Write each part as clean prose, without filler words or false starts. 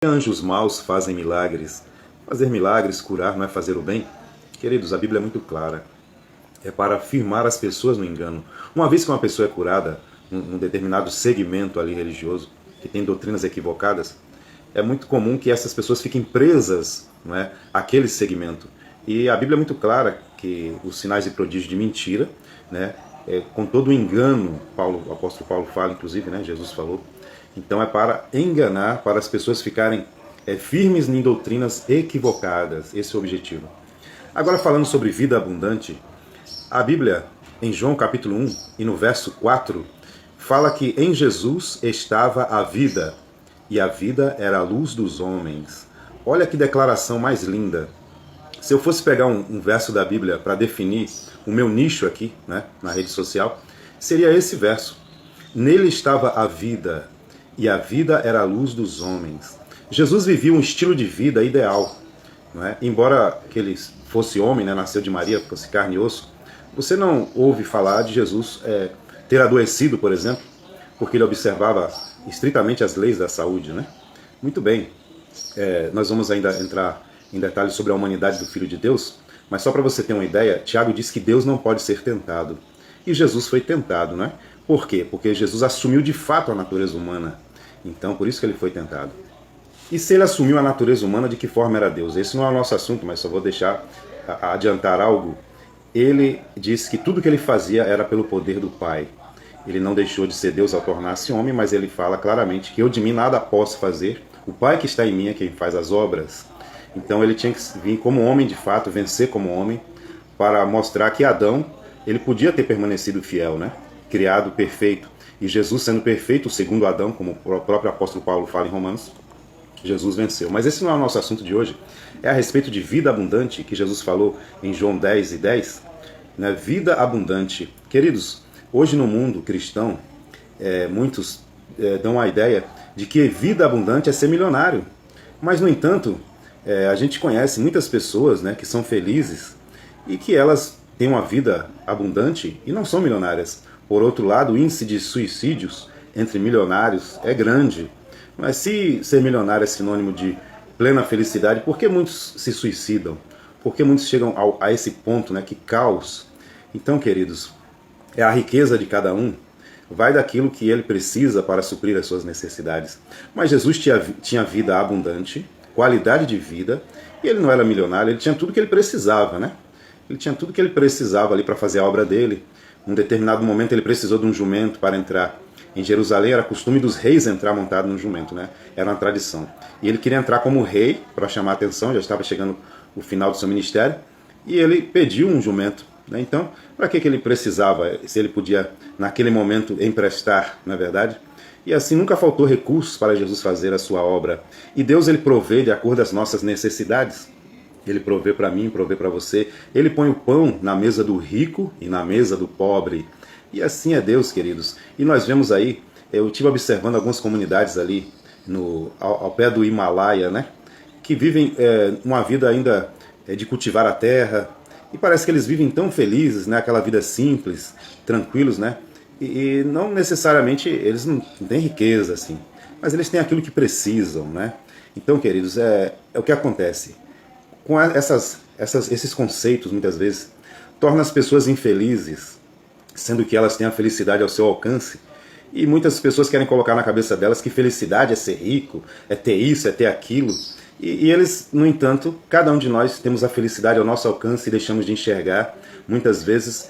Anjos maus fazem milagres. Fazer milagres, curar, não é fazer o bem? Queridos, a Bíblia é muito clara. É para firmar as pessoas no engano. Uma vez que uma pessoa é curada, num determinado segmento ali religioso, que tem doutrinas equivocadas, é muito comum que essas pessoas fiquem presas, não é, àquele segmento. E a Bíblia é muito clara que os sinais e prodígios de mentira, né, com todo o engano, o apóstolo Paulo fala, inclusive, né, Jesus falou, então é para enganar, para as pessoas ficarem firmes em doutrinas equivocadas. Esse é o objetivo. Agora, falando sobre vida abundante, a Bíblia, em João capítulo 1 e no verso 4, fala que em Jesus estava a vida, e a vida era a luz dos homens. Olha que declaração mais linda. Se eu fosse pegar um verso da Bíblia para definir o meu nicho aqui, né, na rede social, seria esse verso. Nele estava a vida, e a vida era a luz dos homens. Jesus vivia um estilo de vida ideal. Não é? Embora que ele fosse homem, né, nasceu de Maria, fosse carne e osso, você não ouve falar de Jesus ter adoecido, por exemplo, porque ele observava estritamente as leis da saúde, né? Muito bem, nós vamos ainda entrar em detalhes sobre a humanidade do Filho de Deus, mas só para você ter uma ideia, Tiago diz que Deus não pode ser tentado. E Jesus foi tentado, né? Por quê? Porque Jesus assumiu de fato a natureza humana. Então, por isso que ele foi tentado. E se ele assumiu a natureza humana, de que forma era Deus? Esse não é o nosso assunto, mas só vou deixar adiantar algo. Ele disse que tudo que ele fazia era pelo poder do Pai. Ele não deixou de ser Deus ao tornar-se homem, mas ele fala claramente que eu de mim nada posso fazer. O Pai que está em mim é quem faz as obras. Então ele tinha que vir como homem de fato, vencer como homem, para mostrar que Adão, ele podia ter permanecido fiel, né? Criado perfeito. E Jesus sendo perfeito, segundo Adão, como o próprio apóstolo Paulo fala em Romanos, Jesus venceu. Mas esse não é o nosso assunto de hoje. É a respeito de vida abundante, que Jesus falou em João 10:10. Né? Vida abundante. Queridos, hoje no mundo cristão, muitos dão a ideia de que vida abundante é ser milionário. Mas, no entanto, a gente conhece muitas pessoas, né, que são felizes e que elas têm uma vida abundante e não são milionárias. Por outro lado, o índice de suicídios entre milionários é grande. Mas se ser milionário é sinônimo de plena felicidade, por que muitos se suicidam? Por que muitos chegam a esse ponto, né? Que caos. Então, queridos, a riqueza de cada um vai daquilo que ele precisa para suprir as suas necessidades. Mas Jesus tinha vida abundante, qualidade de vida, e ele não era milionário, ele tinha tudo que ele precisava, né? Ele tinha tudo que ele precisava ali para fazer a obra dele. Num determinado momento ele precisou de um jumento para entrar. Em Jerusalém era costume dos reis entrar montado num jumento, né? Era uma tradição. E ele queria entrar como rei para chamar a atenção, já estava chegando o final do seu ministério, e ele pediu um jumento. Né? Então, para que ele precisava, se ele podia, naquele momento, emprestar, na verdade? E assim nunca faltou recursos para Jesus fazer a sua obra. E Deus, ele provê de acordo às nossas necessidades. Ele provê para mim, provê para você. Ele põe o pão na mesa do rico e na mesa do pobre. E assim é Deus, queridos. E nós vemos aí, eu estive observando algumas comunidades ali ao pé do Himalaia, né? Que vivem uma vida ainda de cultivar a terra. E parece que eles vivem tão felizes, né? Aquela vida simples, tranquilos, né? E não necessariamente, eles não têm riqueza, assim. Mas eles têm aquilo que precisam, né? Então, queridos, é o que acontece. Com esses conceitos, muitas vezes, torna as pessoas infelizes, sendo que elas têm a felicidade ao seu alcance. E muitas pessoas querem colocar na cabeça delas que felicidade é ser rico, é ter isso, é ter aquilo. E eles, no entanto, cada um de nós temos a felicidade ao nosso alcance e deixamos de enxergar, muitas vezes,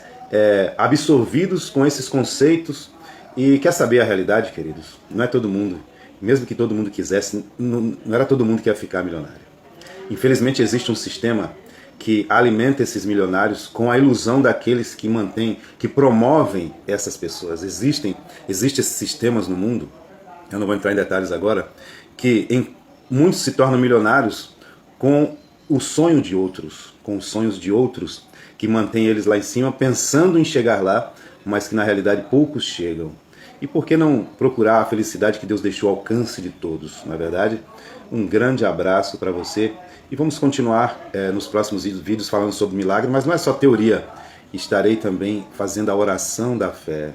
absorvidos com esses conceitos. E quer saber a realidade, queridos? Não é todo mundo, mesmo que todo mundo quisesse, não era todo mundo que ia ficar milionário. Infelizmente existe um sistema que alimenta esses milionários com a ilusão daqueles que mantêm, que promovem essas pessoas. Existem esses sistemas no mundo, eu não vou entrar em detalhes agora, que muitos se tornam milionários com o sonho de outros, com os sonhos de outros, que mantêm eles lá em cima, pensando em chegar lá, mas que na realidade poucos chegam. E por que não procurar a felicidade que Deus deixou ao alcance de todos, não é verdade? Um grande abraço para você e vamos continuar nos próximos vídeos falando sobre milagre, mas não é só teoria. Estarei também fazendo a oração da fé.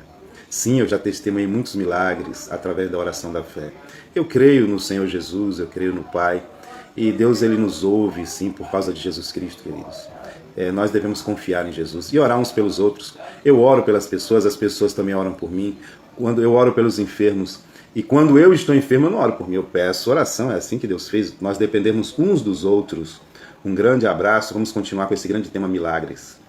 Sim, eu já testemunhei muitos milagres através da oração da fé. Eu creio no Senhor Jesus, eu creio no Pai. E Deus, Ele nos ouve, sim, por causa de Jesus Cristo, queridos. Nós devemos confiar em Jesus e orar uns pelos outros. Eu oro pelas pessoas, as pessoas também oram por mim. Quando eu oro pelos enfermos, e quando eu estou enfermo, eu não oro por mim, eu peço oração. É assim que Deus fez. Nós dependemos uns dos outros. Um grande abraço. Vamos continuar com esse grande tema milagres.